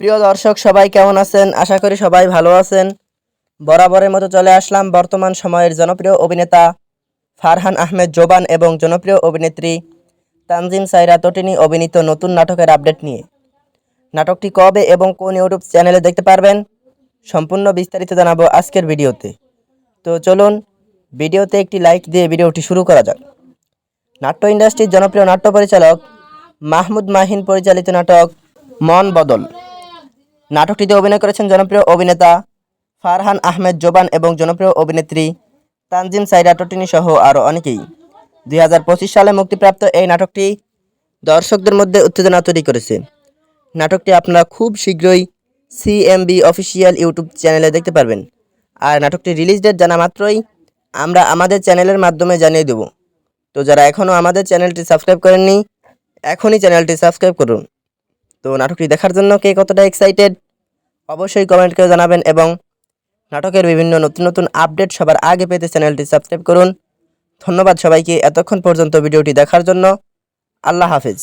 প্রিয় দর্শক সবাই কেমন আছেন? আশা করি সবাই ভালো আছেন। বরাবরের মতো চলে আসলাম বর্তমান সময়ের জনপ্রিয় অভিনেতা ফারহান আহমেদ জোবান এবং জনপ্রিয় অভিনেত্রী তানজিম সাইরা তটিনী অভিনীত নতুন নাটকের আপডেট নিয়ে। নাটকটি কবে এবং কোন ইউটিউব চ্যানেলে দেখতে পারবেন সম্পূর্ণ বিস্তারিত জানাবো আজকের ভিডিওতে। তো চলুন ভিডিওতে একটি লাইক দিয়ে ভিডিওটি শুরু করা যাক। নাট্য ইন্ডাস্ট্রির জনপ্রিয় নাট্য পরিচালক মাহমুদ মাহিন পরিচালিত নাটক মন বদল। নাটকটিতে অভিনয় করেছেন জনপ্রিয় অভিনেতা ফারহান আহমেদ জোবান এবং জনপ্রিয় অভিনেত্রী তানজিম সাইরা টটিনী সহ আরও অনেকেই। 2025 সালে মুক্তিপ্রাপ্ত এই নাটকটি দর্শকদের মধ্যে উত্তেজনা তৈরি করেছে। নাটকটি আপনারা খুব শীঘ্রই সিএমবি অফিসিয়াল ইউটিউব চ্যানেলে দেখতে পারবেন। আর নাটকটি রিলিজ ডেট জানা মাত্রই আমরা আমাদের চ্যানেলের মাধ্যমে জানিয়ে দেব। তো যারা এখনও আমাদের চ্যানেলটি সাবস্ক্রাইব করেননি, এখনই চ্যানেলটি সাবস্ক্রাইব করুন। তো নাটকটি দেখার জন্য কে কতটা এক্সাইটেড অবশ্যই কমেন্ট করে জানাবেন এবং নাটকের বিভিন্ন নতুন নতুন আপডেট সবার আগে পেতে চ্যানেলটি সাবস্ক্রাইব করুন। ধন্যবাদ সবাইকে এতক্ষণ পর্যন্ত ভিডিওটি দেখার জন্য। আল্লাহ হাফেজ।